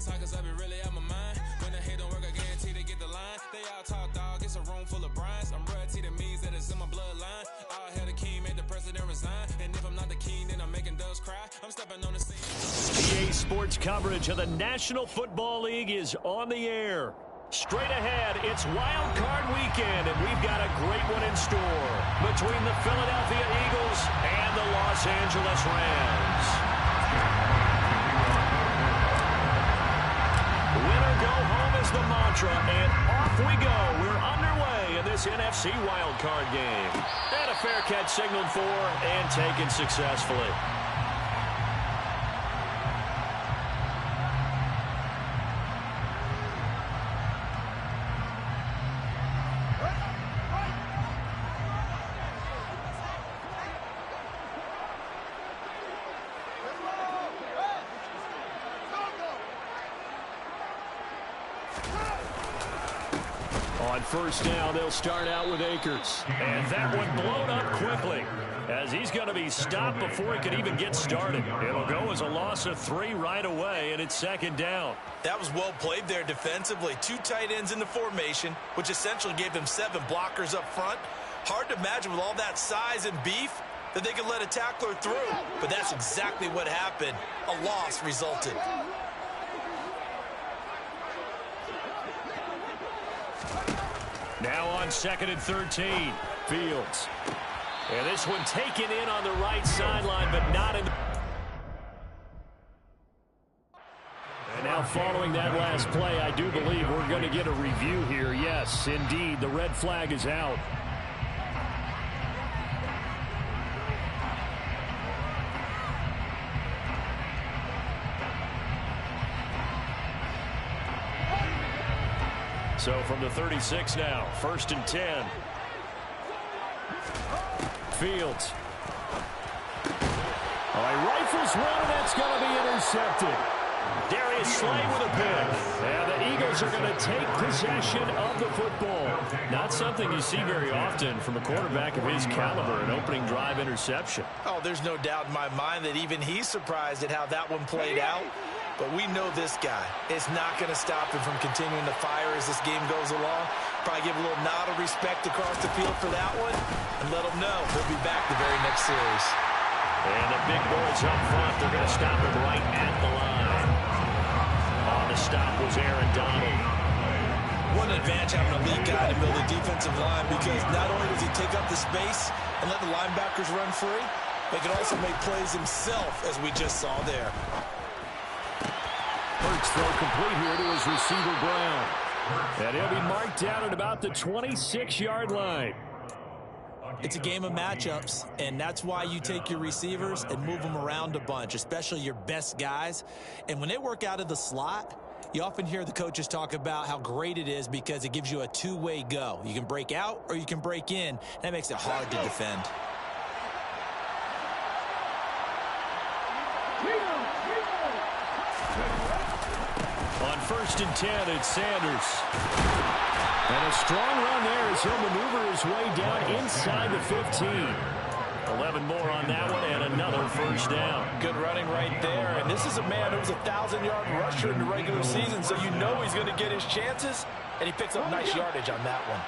talk, cause I be really out my mind. When the hate don't work, I guarantee they get the line. They all talk, dog, it's a room full of brines. I'm royalty, that means that it's in my bloodline. All hail the king, made the president resign. And if I'm not the king, then I'm making doves cry. I'm stepping on the scene. EA Sports coverage of the National Football League is on the air. Straight ahead, it's Wild Card Weekend, and we've got a great one in store between the Philadelphia Eagles and the Los Angeles Rams. Winner go home is the mantra, and off we go. We're underway in this NFC Wild Card game. And a fair catch signaled for and taken successfully. On first down, they'll start out with Akers. And that one blown up quickly as he's going to be stopped before he could even get started. It'll go as a loss of 3 right away, and it's second down. That was well played there defensively. 2 tight ends in the formation, which essentially gave them 7 blockers up front. Hard to imagine with all that size and beef that they could let a tackler through. But that's exactly what happened. A loss resulted. Now on 2nd and 13, Fields. And this one taken in on the right sideline, but not in the... And now following that last play, I do believe we're going to get a review here. Yes, indeed, the red flag is out. So from the 36 now, 1st and 10. Fields. Oh, he rifles one, and that's going to be intercepted. Darius Slay with a pick. And the Eagles are going to take possession of the football. Not something you see very often from a quarterback of his caliber, an opening drive interception. Oh, there's no doubt in my mind that even he's surprised at how that one played out. But we know this guy is not going to stop him from continuing to fire as this game goes along. Probably give a little nod of respect across the field for that one and let him know he'll be back the very next series. And the big boys up front, they're going to stop him right at the line. On the stop was Aaron Donald. What an advantage having a lead guy to build a defensive line, because not only does he take up the space and let the linebackers run free, but he can also make plays himself, as we just saw there. Hurts throw complete here to his receiver, Brown. And he'll be marked down at about the 26-yard line. It's a game of matchups, and that's why you take your receivers and move them around a bunch, especially your best guys. And when they work out of the slot, you often hear the coaches talk about how great it is because it gives you a two-way go. You can break out or you can break in. That makes it hard to defend. On 1st and 10, it's Sanders. And a strong run there as he'll maneuver his way down inside the 15. 11 more on that one and another first down. Good running right there. And this is a man who was a 1,000-yard rusher in the regular season, so you know he's going to get his chances, and he picks up nice yardage on that one.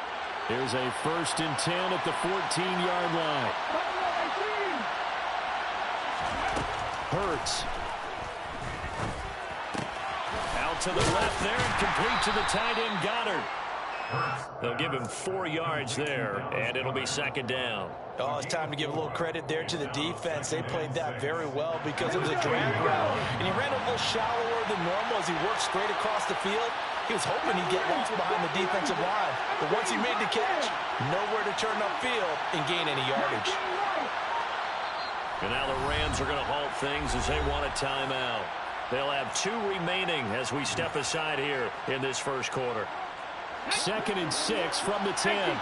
Here's a 1st and 10 at the 14-yard line. Hurts. Out to the left there and complete to the tight end, Goddard. They'll give him 4 yards there, and it'll be second down. Oh, it's time to give a little credit there to the defense. They played that very well because it was a drag route. And he ran a little shallower than normal as he worked straight across the field. He was hoping he'd get lost behind the defensive line. But once he made the catch, nowhere to turn upfield and gain any yardage. And now the Rams are going to halt things as they want a timeout. They'll have 2 remaining as we step aside here in this first quarter. 2nd and 6 from the 10.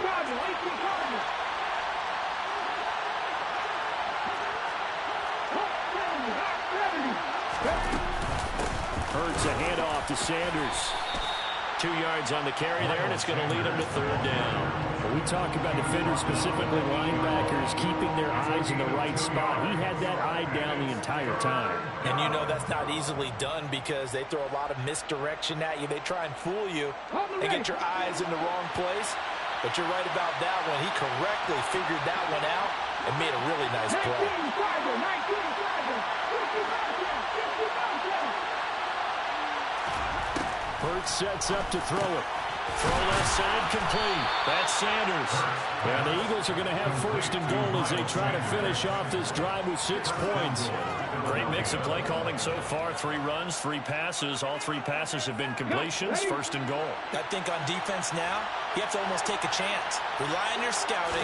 Hurts a handoff to Sanders. 2 yards on the carry there, and it's going to lead him to 3rd down. We talk about defenders, specifically linebackers, keeping their eyes in the right spot. He had that eye down the entire time. And you know that's not easily done because they throw a lot of misdirection at you. They try and fool you and get your eyes in the wrong place. But you're right about that one. He correctly figured that one out and made a really nice play. Hurts sets up to throw it. Throw left side complete. That's Sanders. And the Eagles are going to have first and goal as they try to finish off this drive with 6 points. Great mix of play calling so far. 3 runs, 3 passes. All 3 passes have been completions. First and goal. I think on defense now, you have to almost take a chance. Rely on your scouting.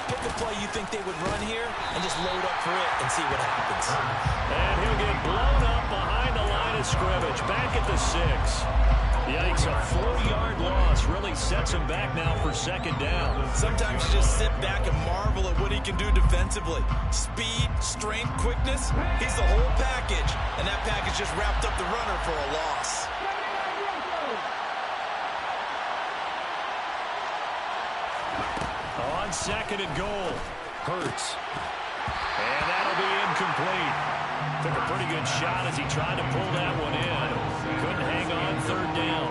Pick a play you think they would run here and just load up for it and see what happens. And he'll get blown up behind the line of scrimmage. Back at the 6. Yikes, a 4-yard loss really sets him back now for second down. Sometimes you just sit back and marvel at what he can do defensively. Speed, strength, quickness, he's the whole package. And that package just wrapped up the runner for a loss. On second and goal, Hurts. And that'll be incomplete. Took a pretty good shot as he tried to pull that one in. Couldn't hang on third down.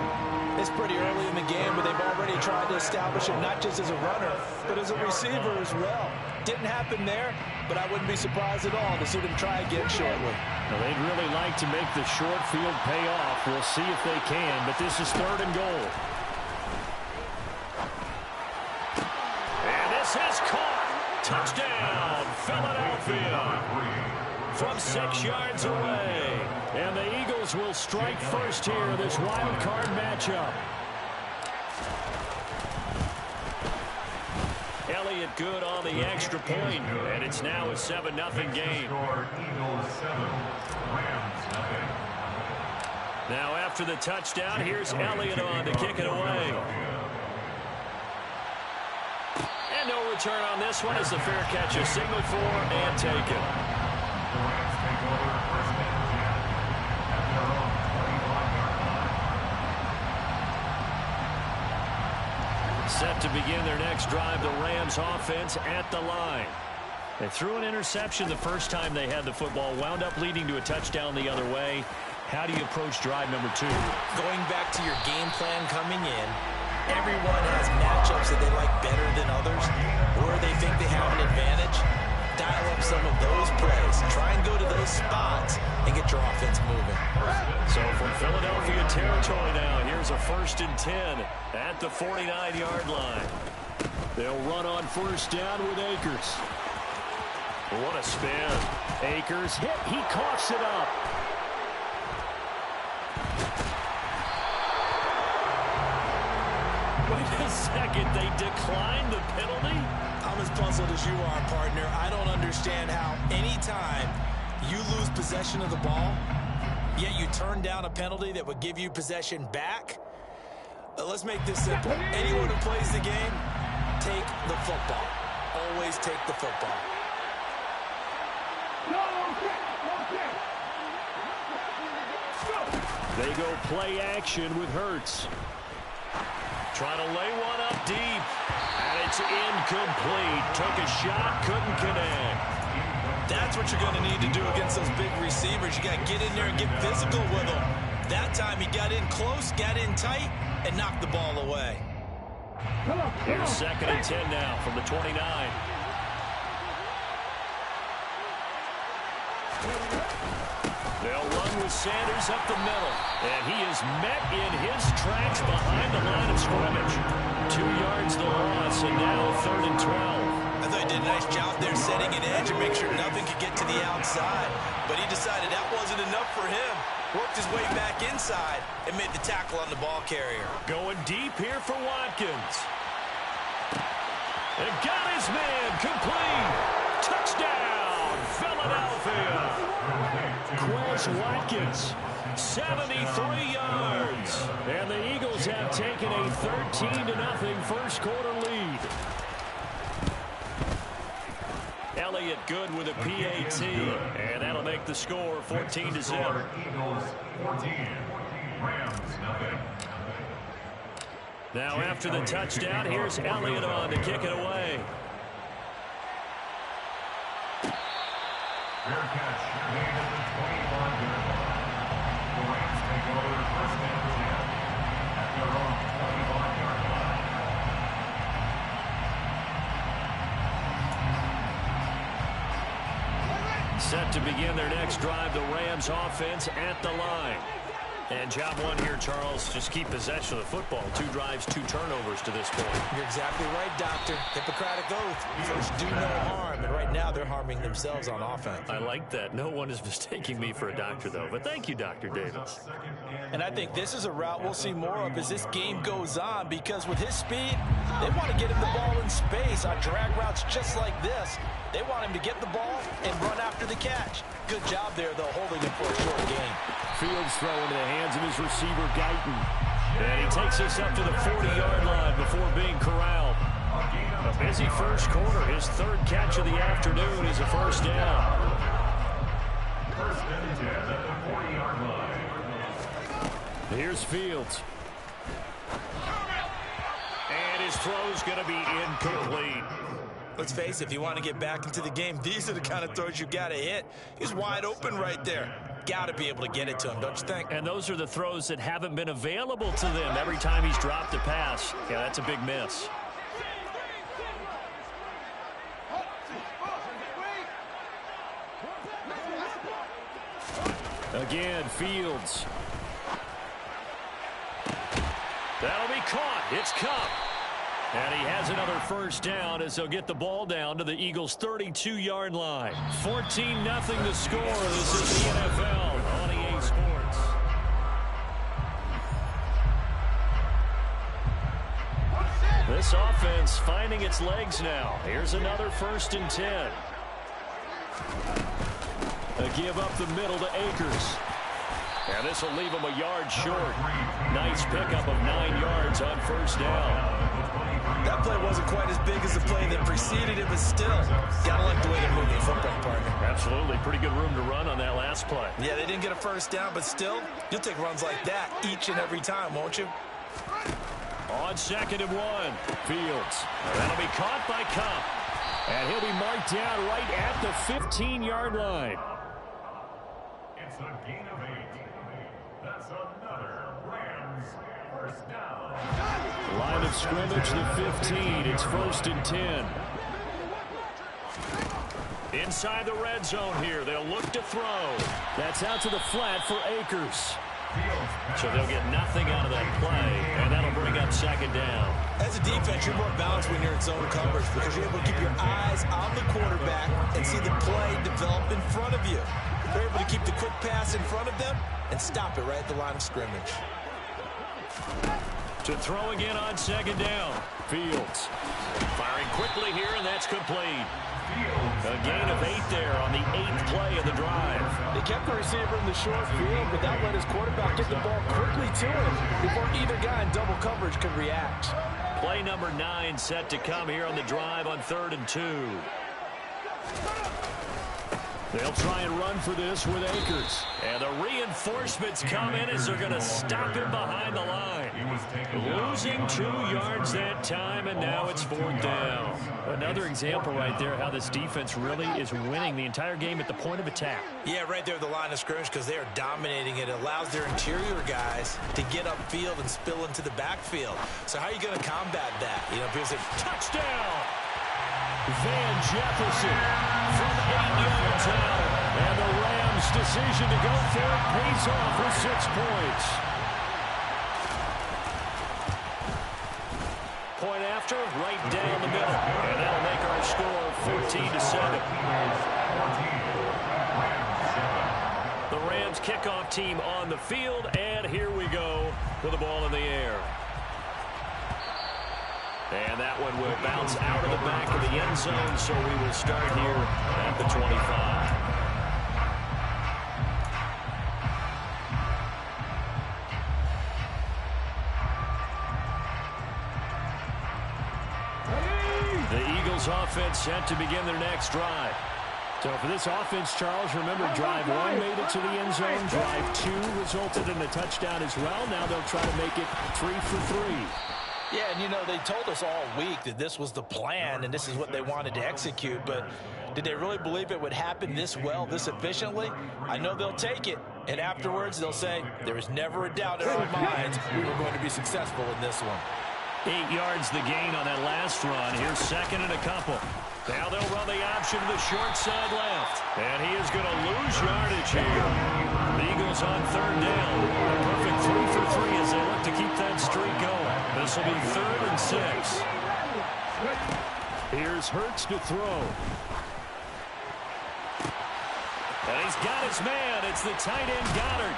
It's pretty early in the game, but they've already tried to establish him not just as a runner, but as a receiver as well. Didn't happen there, but I wouldn't be surprised at all to see them try again shortly. Now, they'd really like to make the short field pay off. We'll see if they can, but this is third and goal. And this is caught. Touchdown, Philadelphia. From 6 yards away. And the Eagles will strike first here in this wild card matchup. Elliott good on the extra point, and it's now a 7-0 game. Now after the touchdown, here's Elliott on to kick it away. And no return on this one as the fair catch is signaled for and taken. Set to begin their next drive, the Rams offense at the line. They threw an interception the first time they had the football, wound up leading to a touchdown the other way. How do you approach drive number 2? Going back to your game plan coming in, everyone has matchups that they like better than others, where they think they have an advantage. Dial up some of those plays. Try and go to those spots and get your offense moving. So from Philadelphia territory now, here's a 1st and 10 at the 49-yard line. They'll run on first down with Akers. What a spin. Akers hit. He coughs it up. Wait a second. They declined the penalty? I'm as puzzled as you are, partner. I don't understand how anytime you lose possession of the ball, yet you turn down a penalty that would give you possession back. Let's make this simple. Anyone who plays the game, take the football. Always take the football. They go play action with Hurts. Trying to lay one up deep. And it's incomplete. Took a shot, couldn't connect. That's what you're going to need to do against those big receivers. You got to get in there and get physical with them. That time he got in close, got in tight, and knocked the ball away. Here's 2nd and 10 now from the 29. They'll run with Sanders up the middle. And he is met in his tracks behind the line of scrimmage. 2 yards the loss, and now 3rd and 12. I thought he did a nice job there setting an edge and make sure nothing could get to the outside. But he decided that wasn't enough for him. Worked his way back inside and made the tackle on the ball carrier. Going deep here for Watkins. And got his man complete. Touchdown, Philadelphia. Quez Watkins, 73 yards. And the Eagles have taken a 13-0 first quarter lead. Elliott good with a PAT, and that'll make the score 14-0. Eagles 14, Rams nothing. Now after the touchdown, here's Elliott on to kick it away. Fair catch made at the 25-yard line. The Rams take over first and 10 at their own 25-yard line. Set to begin their next drive, the Rams offense at the line. And job one here, Charles, just keep possession of the football. 2 drives, 2 turnovers to this point. You're exactly right, Doctor. Hippocratic oath. First, do no harm. And right now, they're harming themselves on offense. I like that. No one is mistaking me for a doctor, though. But thank you, Dr. Davis. And I think this is a route we'll see more of as this game goes on, because with his speed, they want to get him the ball in space on drag routes just like this. They want him to get the ball and run after the catch. Good job there, though, holding him for a short gain. Fields throw into the hands of his receiver, Guyton. And he takes us up to the 40-yard line before being corralled. A busy first quarter. His 3rd catch of the afternoon is a first down. First and 10 at the 40-yard line. Here's Fields. And his throw's going to be incomplete. Let's face it, if you want to get back into the game, these are the kind of throws you got to hit. He's wide open right there. Got to be able to get it to him, don't you think? And those are the throws that haven't been available to them every time he's dropped a pass. Yeah, that's a big miss. Again, Fields. That'll be caught. It's Cup. And he has another first down as they'll get the ball down to the Eagles' 32-yard line. 14-0 the score. This is the NFL on EA Sports. This offense finding its legs now. Here's another 1st and 10. A give up the middle to Akers. And this will leave him a yard short. Nice pickup of 9 yards on first down. That play wasn't quite as big as the play that preceded it, but still, gotta like the way they're moving the football, partner. Absolutely. Pretty good room to run on that last play. Yeah, they didn't get a first down, but still, you'll take runs like that each and every time, won't you? On 2nd and 1, Fields. That'll be caught by Cup. And he'll be marked down right at the 15-yard line. It's a gain of 8. That's another Rams first down. Line of scrimmage, the 15. It's 1st and 10. Inside the red zone here. They'll look to throw. That's out to the flat for Akers. So they'll get nothing out of that play, and that'll bring up 2nd down. As a defense, you're more balanced when you're in zone coverage because you're able to keep your eyes on the quarterback and see the play develop in front of you. They're able to keep the quick pass in front of them and stop it right at the line of scrimmage. To throw again on 2nd down. Fields firing quickly here, and that's complete. A gain of 8 there on the 8th play of the drive. They kept the receiver in the short field, but that let his quarterback get the ball quickly to him before either guy in double coverage could react. Play number 9 set to come here on the drive on 3rd and 2. They'll try and run for this with Akers. And the reinforcements come in as they're going to stop him behind the line. Losing 2 yards that time, and now it's 4th down. Another example right there how this defense really is winning the entire game at the point of attack. Yeah, right there at the line of scrimmage because they are dominating it. It allows their interior guys to get upfield and spill into the backfield. So how are you going to combat that? You know, because touchdown! Van Jefferson from 8 yards out. And the Rams' decision to go for it pays off for 6 points. Point after, right down the middle. And that'll make our score 14-7. The Rams kickoff team on the field. And here we go with the ball in the air. And that one will bounce out of the back of the end zone, so we will start here at the 25. The Eagles offense set to begin their next drive. So for this offense, Charles, remember drive 1 made it to the end zone. Drive 2 resulted in a touchdown as well. Now they'll try to make it 3 for 3. Yeah, and you know, they told us all week that this was the plan and this is what they wanted to execute, but did they really believe it would happen this well, this efficiently? I know they'll take it, and afterwards they'll say, there was never a doubt in our minds we were going to be successful in this one. 8 yards the gain on that last run. Here's second and a couple. Now they'll run the option to the short side left. And he is going to lose yardage here. The Eagles on third down. A perfect 3 for 3 as they look to keep that streak going. This will be 3rd and 6. Here's Hurts to throw. And he's got his man. It's the tight end Goddard.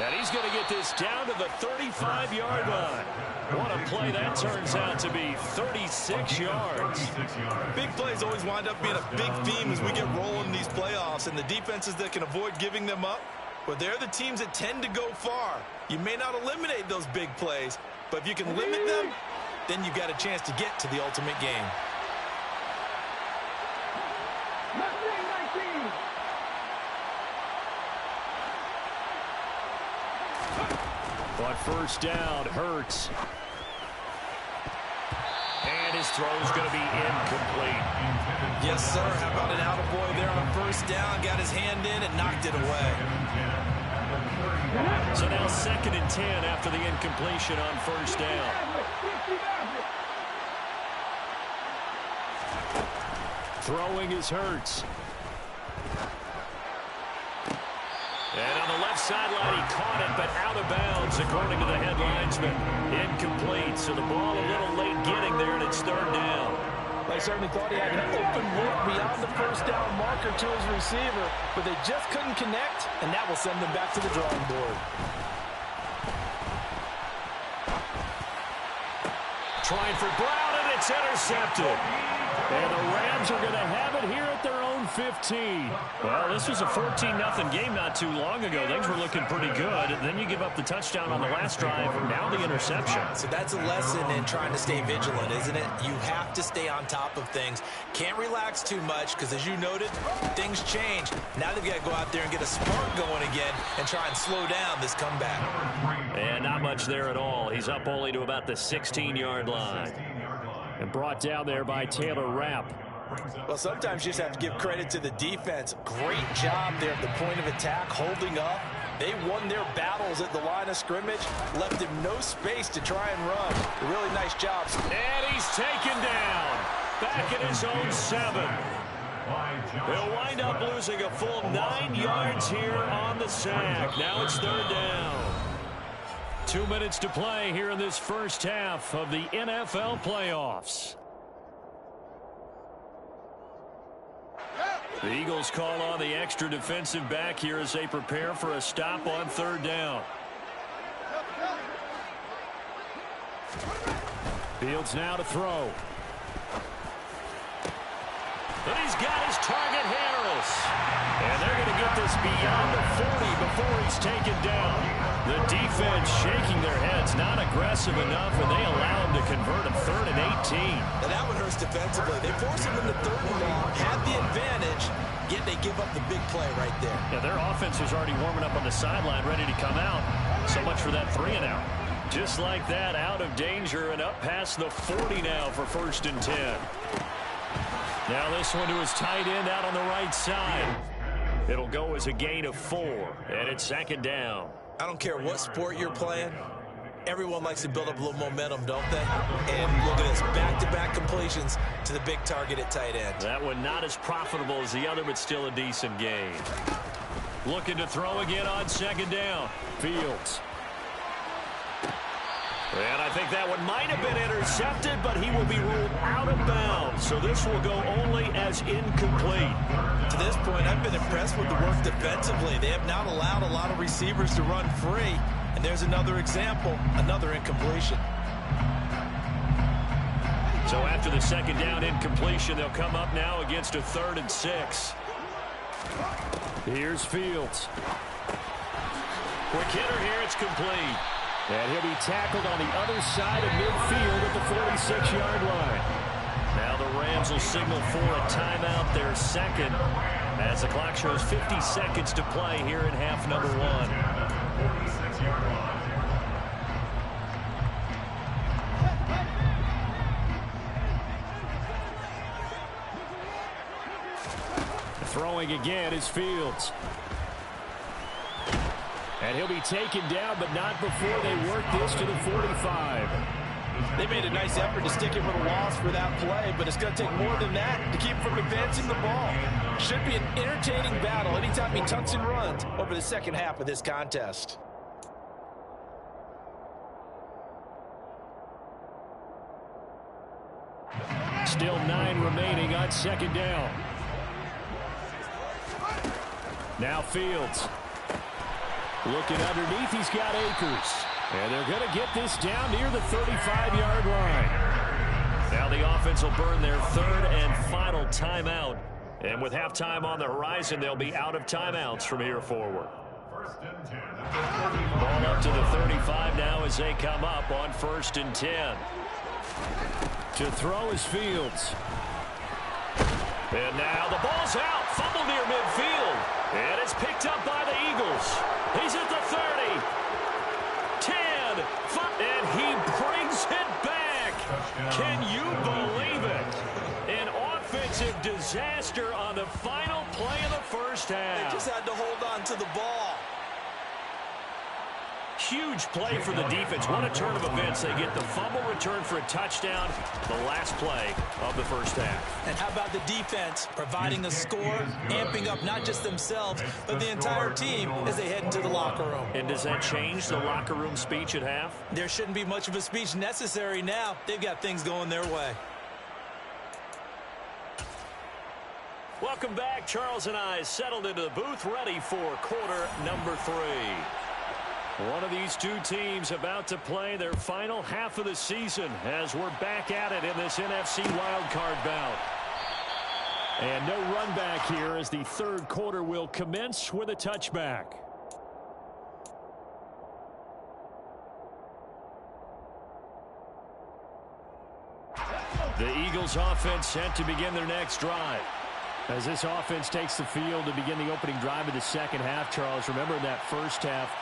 And he's going to get this down to the 35-yard line. What a play that turns out to be, 36 yards. Big plays always wind up being a big theme as we get rolling in these playoffs, and the defenses that can avoid giving them up, well, they're the teams that tend to go far. You may not eliminate those big plays, but if you can limit them, then you've got a chance to get to the ultimate game. On first down, Hurts. And his throw's going to be incomplete. Yes, sir. How about an attaboy there on first down? Got his hand in and knocked it away. So now 2nd and 10 after the incompletion on first down. Throwing is Hurts. And on the left sideline, he caught it, but out of bounds, according to the head linesman. Incomplete, so the ball a little late getting there, and it's 3rd down. They certainly thought he had an open look beyond the first down marker to his receiver, but they just couldn't connect, and that will send them back to the drawing board. Trying for Brown, and it's intercepted. And the Rams are going to have it here at their own 15. Well, this was a 14-0 game not too long ago. Things were looking pretty good. Then you give up the touchdown on the last drive. Now the interception. So that's a lesson in trying to stay vigilant, isn't it? You have to stay on top of things. Can't relax too much because, as you noted, things change. Now they've got to go out there and get a spark going again and try and slow down this comeback. And not much there at all. He's up only to about the 16-yard line. And brought down there by Taylor Rapp. Well, sometimes you just have to give credit to the defense. Great job there at the point of attack, holding up. They won their battles at the line of scrimmage, left him no space to try and run. A really nice job. And he's taken down. Back at his own 7. He'll wind up losing a full 9 yards here on the sack. Now it's 3rd down. 2 minutes to play here in this first half of the NFL playoffs. The Eagles call on the extra defensive back here as they prepare for a stop on 3rd down. Fields now to throw. And he's got his target, Harris. And they're going to get this beyond the 40 before he's taken down. The defense shaking their heads, not aggressive enough, and they allow him to convert a 3rd and 18. Now that one hurts defensively. They force him into 3rd and long, had the advantage, yet they give up the big play right there. Yeah, their offense was already warming up on the sideline, ready to come out. So much for that 3 and out. Just like that, out of danger and up past the 40 now for 1st and 10. Now this one to his tight end out on the right side. It'll go as a gain of 4, and it's 2nd down. I don't care what sport you're playing. Everyone likes to build up a little momentum, don't they? And look at this, back-to-back completions to the big target at tight end. That one not as profitable as the other, but still a decent gain. Looking to throw again on 2nd down. Fields. And I think that one might have been intercepted, but he will be ruled out of bounds. So this will go only as incomplete. To this point, I've been impressed with the work defensively. They have not allowed a lot of receivers to run free. And there's another example, another incompletion. So after the 2nd down incompletion, they'll come up now against a 3rd and 6. Here's Fields. Quick hitter here, it's complete. And he'll be tackled on the other side of midfield at the 46-yard line. Now the Rams will signal for a timeout, their 2nd, as the clock shows 50 seconds to play here in half number 1. 46-yard line. throwing again is Fields. And he'll be taken down, but not before they work this to the 45. They made a nice effort to stick him with a loss for that play, but it's going to take more than that to keep him from advancing the ball. Should be an entertaining battle anytime he tucks and runs over the second half of this contest. Still 9 remaining on second down. Now Fields. Looking underneath, he's got Akers. And they're going to get this down near the 35-yard line. Now the offense will burn their third and final timeout. And with halftime on the horizon, they'll be out of timeouts from here forward. Ball up to the 35 now as they come up on 1st and 10. To throw is Fields. And now the ball's out. Fumble near midfield. And it's picked up by the Eagles. He's at the 30. 10. And he brings it back. Can you believe it? An offensive disaster on the final play of the first half. They just had to hold on to the ball. Huge play for the defense. What a turn of events. They get the fumble return for a touchdown, the last play of the first half. And how about the defense providing a score, amping up not just themselves, but the entire team as they head into the locker room. And does that change the locker room speech at half? There shouldn't be much of a speech necessary now. They've got things going their way. Welcome back. Charles and I settled into the booth, ready for quarter number 3. One of these two teams about to play their final half of the season as we're back at it in this NFC wildcard bout. And no run back here as the third quarter will commence with a touchback. The Eagles offense set to begin their next drive. As this offense takes the field to begin the opening drive of the second half, Charles, remember in that first half,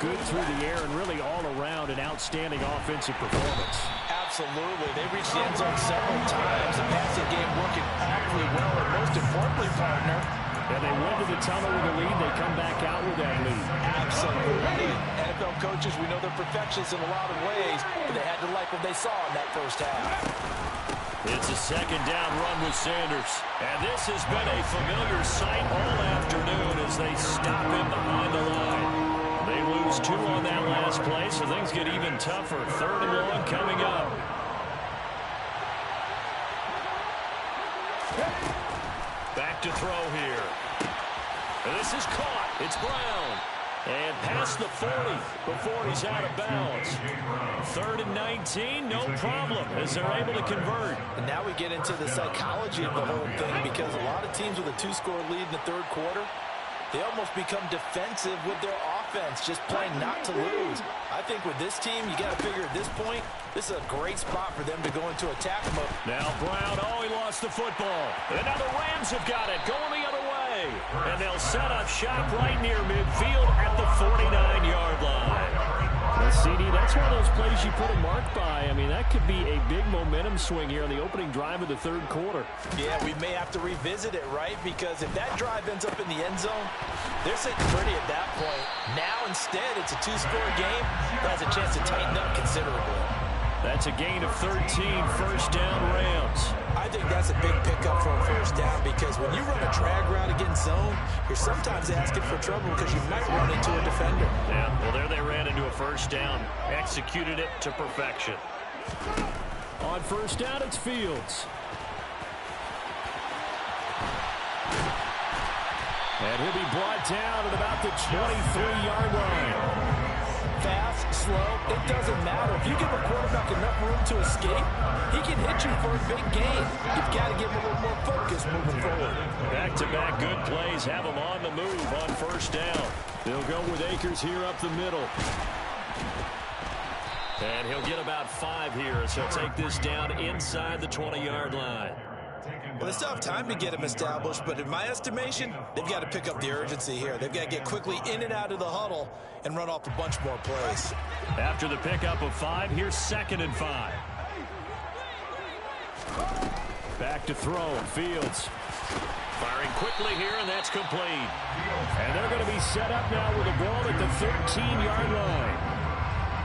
good through the air and really all around an outstanding offensive performance. Absolutely. They reached the end zone several times. The passing game working awfully well, and most importantly, partner. And they went to the tunnel with a lead. They come back out with that lead. Absolutely. NFL coaches, we know they're perfectionists in a lot of ways, but they had to like what they saw in that first half. It's a second down run with Sanders. And this has been a familiar sight all afternoon as they stop him behind the line. They lose 2 on that last play, so things get even tougher. 3rd and long coming up. Back to throw here. And this is caught. It's Brown. And past the 40 before he's out of bounds. 3rd and 19, no problem as they're able to convert. And now we get into the psychology of the whole thing because a lot of teams with a 2-score lead in the third quarter, they almost become defensive with their offense, just playing not to lose. I think with this team, you got to figure at this point, this is a great spot for them to go into attack mode. Now Brown, he lost the football. And now the Rams have got it, going the other way. And they'll set up shop right near midfield at the 49-yard line. Well, CD, that's one of those plays you put a mark by. I mean, that could be a big momentum swing here on the opening drive of the third quarter. Yeah, we may have to revisit it, right? Because if that drive ends up in the end zone, they're sitting pretty at that point. Now, instead, it's a 2-score game that has a chance to tighten up considerably. That's a gain of 13, first down Rams. I think that's a big pickup for a first down because when you run a drag route against zone, you're sometimes asking for trouble because you might run into a defender. Yeah, well, there they ran into a first down, executed it to perfection. On first down, it's Fields. And he'll be brought down at about the 23-yard line. Fast, slow, it doesn't matter. If you give a quarterback enough room to escape, he can hit you for a big gain. You've got to give him a little more focus moving forward. Back-to-back good plays have him on the move on first down. They'll go with Akers here up the middle. And he'll get about 5 here as he'll take this down inside the 20-yard line. Well, they still have time to get him established, but in my estimation, they've got to pick up the urgency here. They've got to get quickly in and out of the huddle and run off a bunch more plays. After the pickup of 5, here's 2nd and 5. Back to throw, Fields. Firing quickly here, and that's complete. And they're going to be set up now with a ball at the 13-yard line.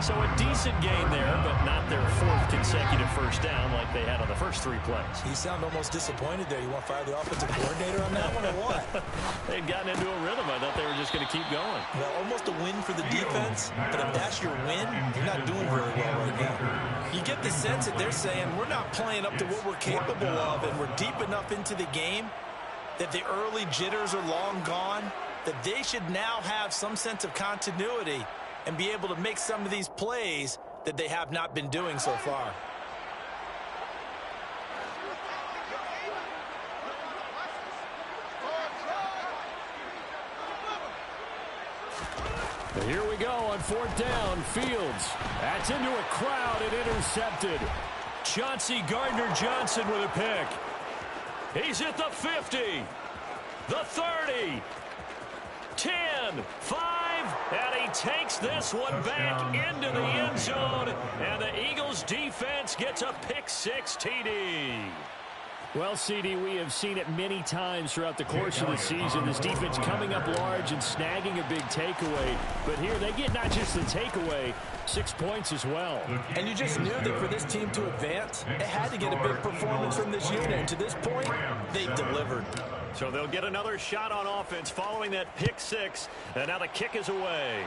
So a decent gain there, but not their fourth consecutive first down like they had on the first three plays. You sound almost disappointed there. You want to fire the offensive coordinator on that one or what? They'd gotten into a rhythm. I thought they were just going to keep going. Well, almost a win for the defense, but if that's your win, you're not doing very well right now. You get the sense that they're saying we're not playing up to what we're capable of, and we're deep enough into the game that the early jitters are long gone, that they should now have some sense of continuity and be able to make some of these plays that they have not been doing so far. Here we go on fourth down. Fields. That's into a crowd and intercepted. Chauncey Gardner-Johnson with a pick. He's at the 50, the 30, 10, 5, and he takes this one back into the end zone, and the Eagles defense gets a pick-six TD. Well, CD, we have seen it many times throughout the course of the season. This defense coming up large and snagging a big takeaway. But here they get not just the takeaway, 6 points as well. And you just knew that for this team to advance, it had to get a big performance from this unit. And to this point, they've delivered. So they'll get another shot on offense following that pick-six. And now the kick is away.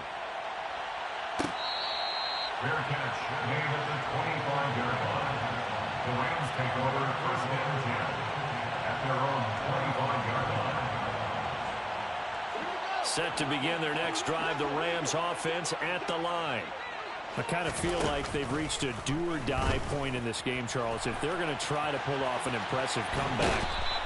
Fair catch made at the 25-yard line. The Rams take over first and 10 at their own 25-yard line. Set to begin their next drive, the Rams offense at the line. I kind of feel like they've reached a do-or-die point in this game, Charles. If they're going to try to pull off an impressive comeback,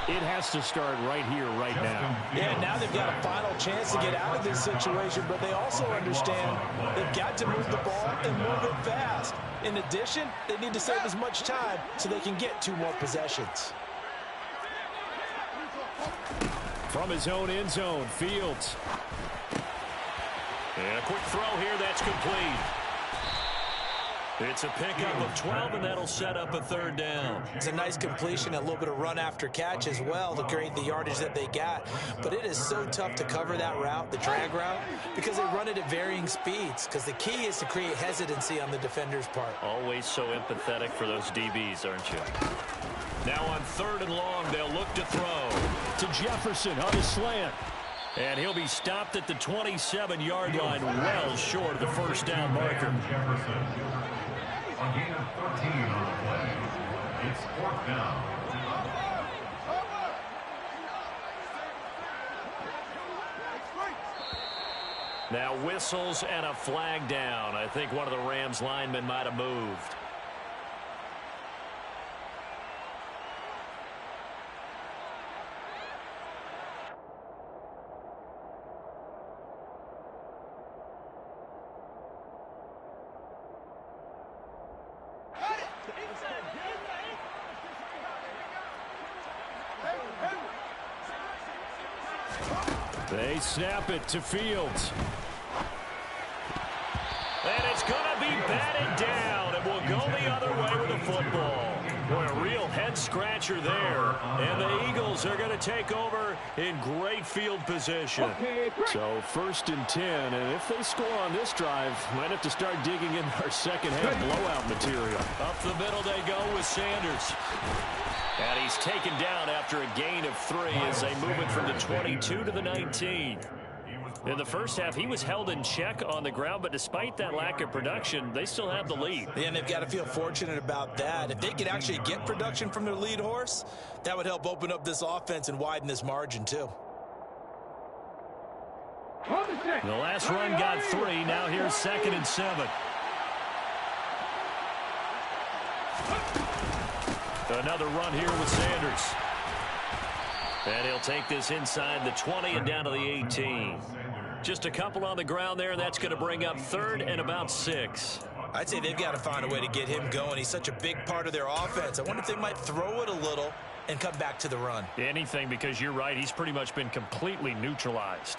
it has to start right here, right now. Yeah, now they've got a final chance to get out of this situation, but they also understand they've got to move the ball and move it fast. In addition, they need to save as much time so they can get 2 more possessions. From his own end zone, Fields. And a quick throw here, that's complete. It's a pickup of 12, and that'll set up a third down. It's a nice completion, a little bit of run after catch as well to create the yardage that they got. But it is so tough to cover that route, the drag route, because they run it at varying speeds. Because the key is to create hesitancy on the defender's part. Always so empathetic for those DBs, aren't you? Now on third and long, they'll look to throw to Jefferson on the slant. And he'll be stopped at the 27-yard line, well short of the first down marker. On gain of 13 on the play, it's fourth down. Now whistles and a flag down. I think one of the Rams linemen might have moved. They snap it to Fields. And it's going to be batted down. It will go the other way with the football. Boy, a real head-scratcher there. And the Eagles are going to take over in great field position. So first and 10, and if they score on this drive, might have to start digging in our second-half blowout material. Up the middle they go with Sanders. And he's taken down after a gain of 3 as they move it from the 22 to the 19. In the first half, he was held in check on the ground, but despite that lack of production, they still have the lead. And they've got to feel fortunate about that. If they could actually get production from their lead horse, that would help open up this offense and widen this margin, too. The last run got 3. Now here's 2nd and 7. Another run here with Sanders. And he'll take this inside the 20 and down to the 18. Just a couple on the ground there, and that's going to bring up 3rd and about 6. I'd say they've got to find a way to get him going. He's such a big part of their offense. I wonder if they might throw it a little and come back to the run. Anything, because you're right. He's pretty much been completely neutralized.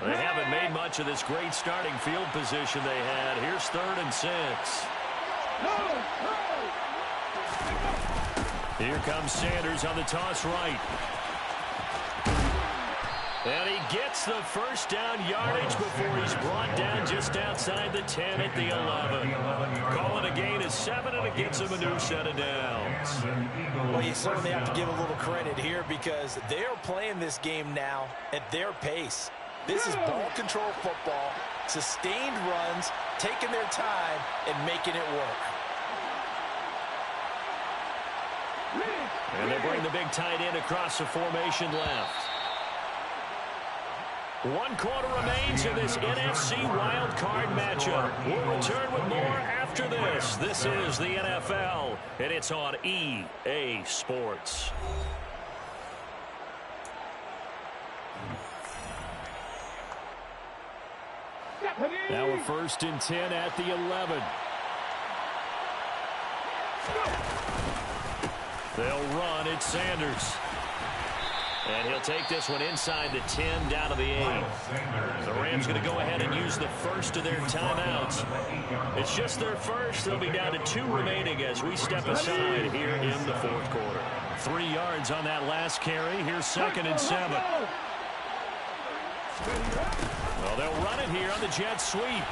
They haven't made much of this great starting field position they had. Here's 3rd and 6. Here comes Sanders on the toss right. And he gets the first down yardage before he's brought down just outside the 10 at the 11. Calling a gain of 7, and it gets him a new set of downs. Well, you certainly have to give a little credit here because they are playing this game now at their pace. This is ball control football, sustained runs, taking their time, and making it work. And they bring the big tight end across the formation left. 1 quarter remains in this NFC Wild Card matchup. We'll return with more after this. This is the NFL, and it's on EA Sports. Now we're 1st and 10 at the 11. They'll run. It's Sanders. And he'll take this one inside the 10 down to the 8. The Rams going to go ahead and use the first of their timeouts. It's just their first. They'll be down to 2 remaining as we step aside here in the 4th quarter. 3 yards on that last carry. Here's 2nd and 7. Well, they'll run it here on the jet sweep.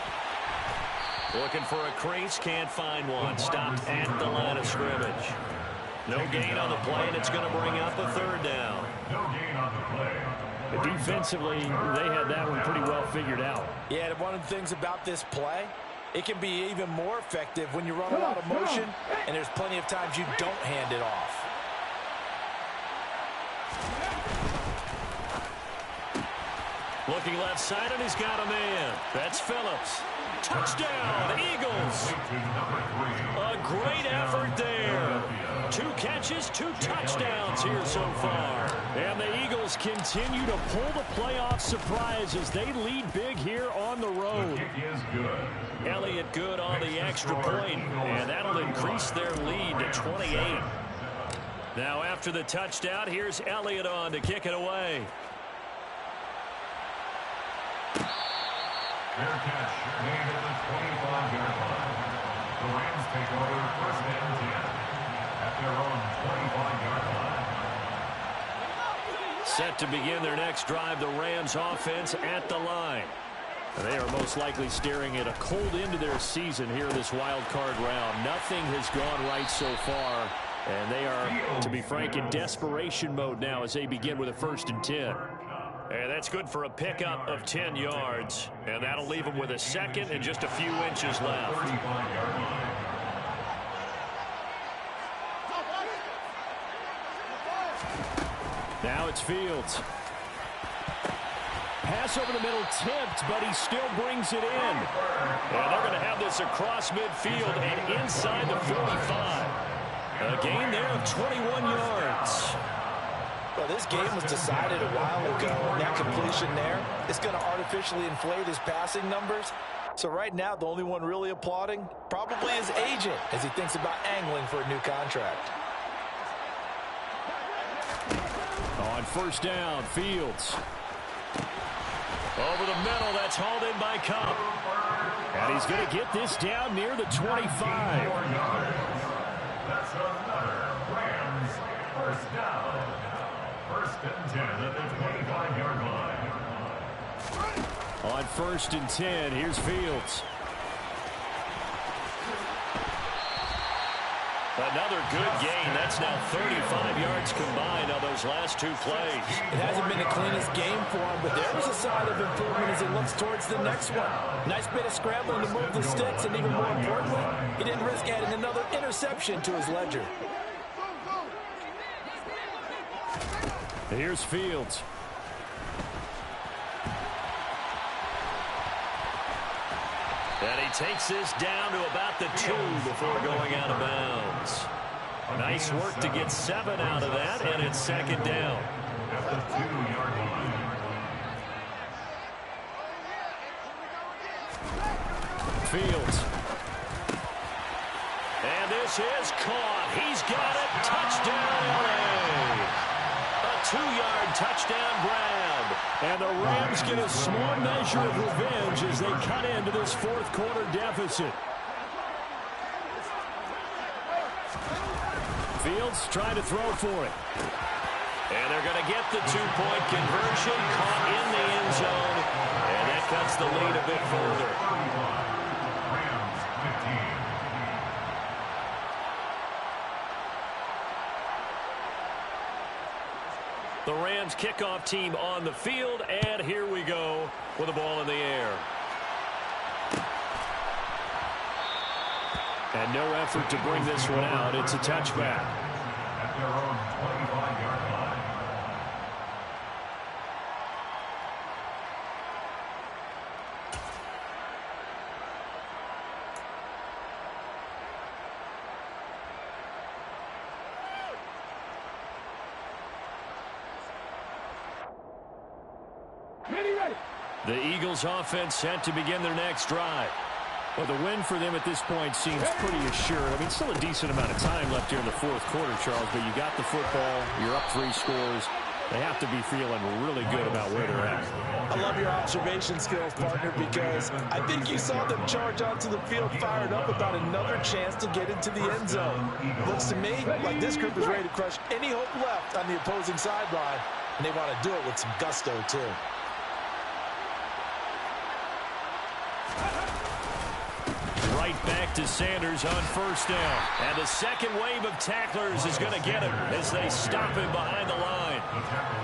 Looking for a crease. Can't find one. Stopped at the line of scrimmage. No gain on the play, and it's going to bring up a 3rd down. No gain on the play. Defensively, they had that one pretty well figured out. Yeah, and one of the things about this play, it can be even more effective when you run a lot of motion, and there's plenty of times you don't hand it off. Looking left side, and he's got a man. That's Phillips. Touchdown, Eagles. A great effort there. 2 catches, 2 touchdowns here so far. And the Eagles continue to pull the playoff surprise as they lead big here on the road. The kick is good. Elliott good on the extra point, and that'll increase their lead to 28. Now after the touchdown, here's Elliott on to kick it away. Fair catch, made at the 25-yard line. The Rams take over 1st and 10 at their own 25-yard line. Set to begin their next drive, the Rams offense at the line. They are most likely staring at a cold end to their season here in this wild card round. Nothing has gone right so far, and they are, to be frank, in desperation mode now as they begin with a 1st and 10. And that's good for a pickup of 10 yards. And that'll leave them with a 2nd and just a few inches left. Now it's Fields. Pass over the middle tipped, but he still brings it in. And they're going to have this across midfield and inside the 45. A gain there of 21 yards. Well, this game was decided a while ago, and that completion there is going to artificially inflate his passing numbers. So right now, the only one really applauding probably his agent as he thinks about angling for a new contract. On 1st down, Fields. Over the middle, that's hauled in by Cup. And he's going to get this down near the 25. That's another Rams 1st down. 1st and 10 at the 25-yard line. On 1st and 10, here's Fields. Another good gain. That's now 35 yards combined on those last 2 plays. It hasn't been the cleanest game for him, but there was a sign of improvement as he looks towards the next one. Nice bit of scrambling to move the sticks, and even more importantly, he didn't risk adding another interception to his ledger. Here's Fields. And he takes this down to about the 2 before going out of bounds. Nice work to get 7 out of that, and it's 2nd down. At the 2-yard line. Fields. And this is caught. He's got it. Touchdown, LA. A 2-yard touchdown grab. And the Rams get a small measure of revenge as they cut into this 4th quarter deficit. Fields trying to throw for it. And they're going to get the two-point conversion, caught in the end zone, and that cuts the lead a bit further. Rams 15. The Rams kickoff team on the field, and here we go with the ball in the air. And no effort to bring this one out. It's a touchback. At their own 25-yard line. The Eagles offense set to begin their next drive. Well, the win for them at this point seems pretty assured. I mean, still a decent amount of time left here in the fourth quarter, Charles, but you got the football, you're up 3 scores. They have to be feeling really good about where they're at. I love your observation skills, partner, because I think you saw them charge onto the field fired up about another chance to get into the end zone. Looks to me like this group is ready to crush any hope left on the opposing sideline, and they want to do it with some gusto, too. Right back to Sanders on first down. And the second wave of tacklers is going to get him as they stop him behind the line.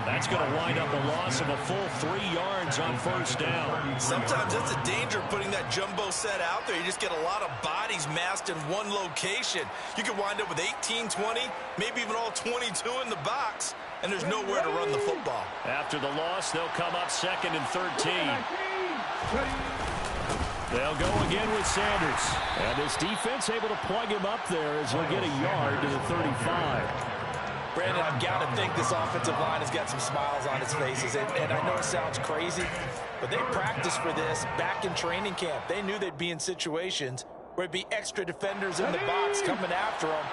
That's going to wind up a loss of a full 3 yards on first down. Sometimes that's a danger putting that jumbo set out there. You just get a lot of bodies massed in one location. You could wind up with 18, 20, maybe even all 22 in the box, and there's nowhere to run the football. After the loss, they'll come up 2nd and 13. They'll go again with Sanders. And this defense able to plug him up there as he'll get a yard to the 35. Brandon, I've got to think this offensive line has got some smiles on its faces. And I know it sounds crazy, but they practiced for this back in training camp. They knew they'd be in situations where it'd be extra defenders in the box coming after them,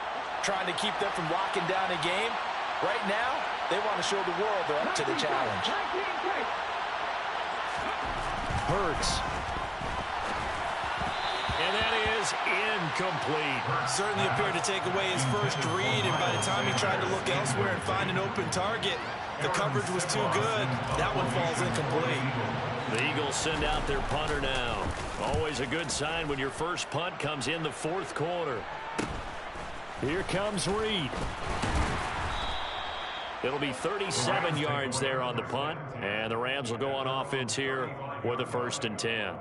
trying to keep them from locking down a game. Right now, they want to show the world they're up to the challenge. Hurts. And that is incomplete. Certainly appeared to take away his first read, and by the time he tried to look elsewhere and find an open target, the coverage was too good. That one falls incomplete. The Eagles send out their punter now. Always a good sign when your first punt comes in the fourth quarter. Here comes Reed. It'll be 37 yards there on the punt, and the Rams will go on offense here with a 1st and 10.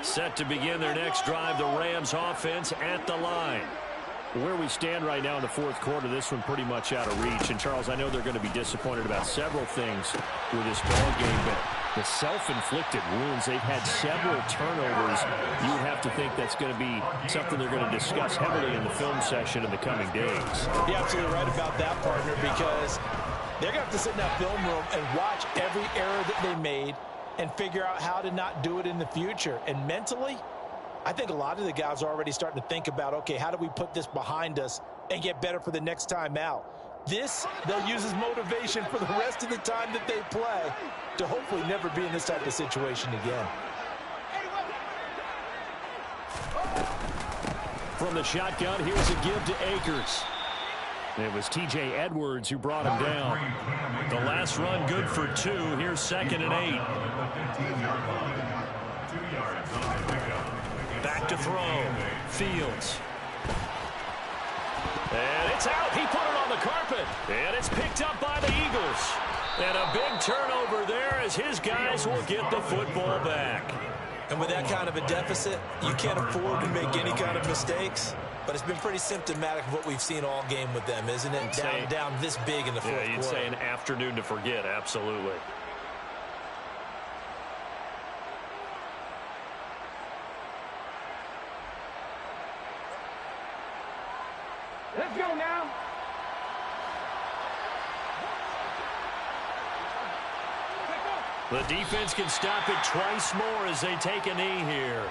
Set to begin their next drive, the Rams offense at the line. Where we stand right now in the fourth quarter, this one pretty much out of reach. And, Charles, I know they're going to be disappointed about several things with this ball game, but the self-inflicted wounds, they've had several turnovers. You would have to think that's going to be something they're going to discuss heavily in the film session in the coming days. You're absolutely right about that, partner, because they're going to have to sit in that film room and watch every error that they made and figure out how to not do it in the future. And mentally, I think a lot of the guys are already starting to think about, okay, how do we put this behind us and get better for the next time out? This, they'll use as motivation for the rest of the time that they play to hopefully never be in this type of situation again. From the shotgun, here's a give to Akers. It was T.J. Edwards who brought him down. The last run good for 2. Here's 2nd and 8. Back to throw. Fields. And it's out. He put it on the carpet. And it's picked up by the Eagles. And a big turnover there as his guys will get the football back. And with that kind of a deficit, you can't afford to make any kind of mistakes. But it's been pretty symptomatic of what we've seen all game with them, isn't it? Down this big in the fourth quarter. Yeah, you'd say an afternoon to forget, absolutely. Let's go now. The defense can stop it twice more as they take a knee here.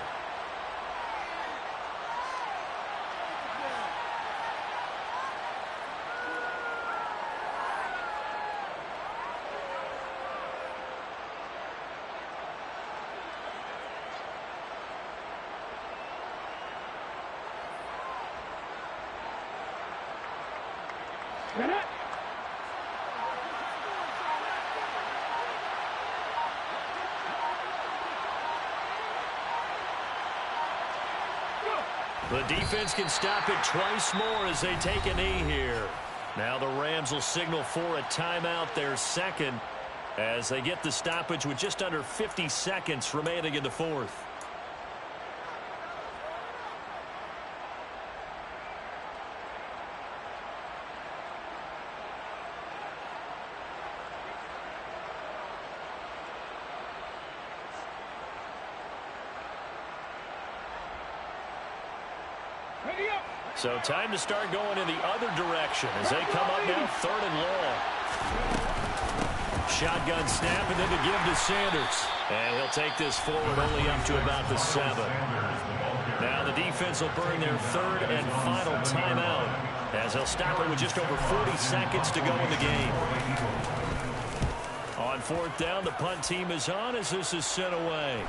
Minute. The defense can stop it twice more as they take a knee here. Now the Rams will signal for a timeout, their second, as they get the stoppage with just under 50 seconds remaining in the fourth. So time to start going in the other direction as they come up now 3rd and long. Shotgun snap and then the give to Sanders. And he'll take this forward only up to about the 7. Now the defense will burn their 3rd and final timeout as they'll stop it with just over 40 seconds to go in the game. On 4th down, the punt team is on as this is sent away.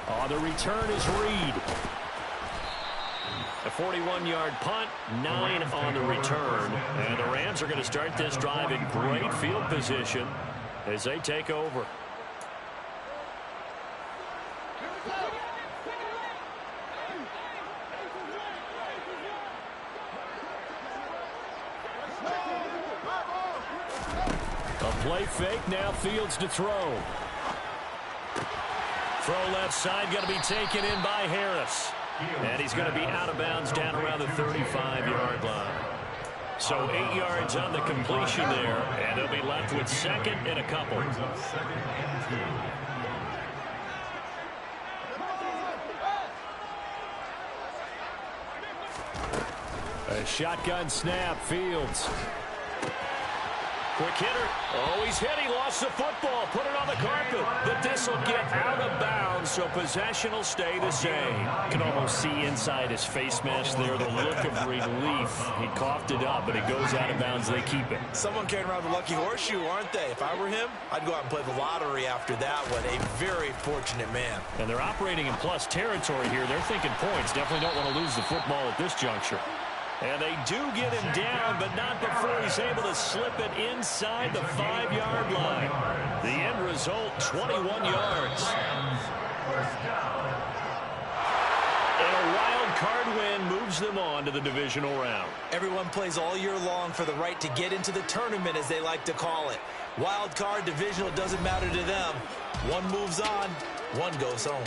On the return is Reed. A 41-yard punt, 9 on the return. And the Rams are going to start this drive in great field position as they take over. A play fake, now Fields to throw. Throw left side, going to be taken in by Harris. And he's going to be out of bounds down around the 35-yard line. So 8 yards on the completion there, and they'll be left with 2nd and a couple. A shotgun snap, Fields. Quick hitter. Oh, he's hit. He lost the football. Put it on the carpet. But this will get out of bounds, so possession will stay the same. You can almost see inside his face mask there the look of relief. He coughed it up, but it goes out of bounds. They keep it. Someone carrying around the lucky horseshoe, aren't they? If I were him, I'd go out and play the lottery after that one. A very fortunate man. And they're operating in plus territory here. They're thinking points. Definitely don't want to lose the football at this juncture. And they do get him down, but not before he's able to slip it inside the 5-yard line. The end result, 21 yards. And a wild card win moves them on to the divisional round. Everyone plays all year long for the right to get into the tournament, as they like to call it. Wild card, divisional, doesn't matter to them. One moves on, one goes home.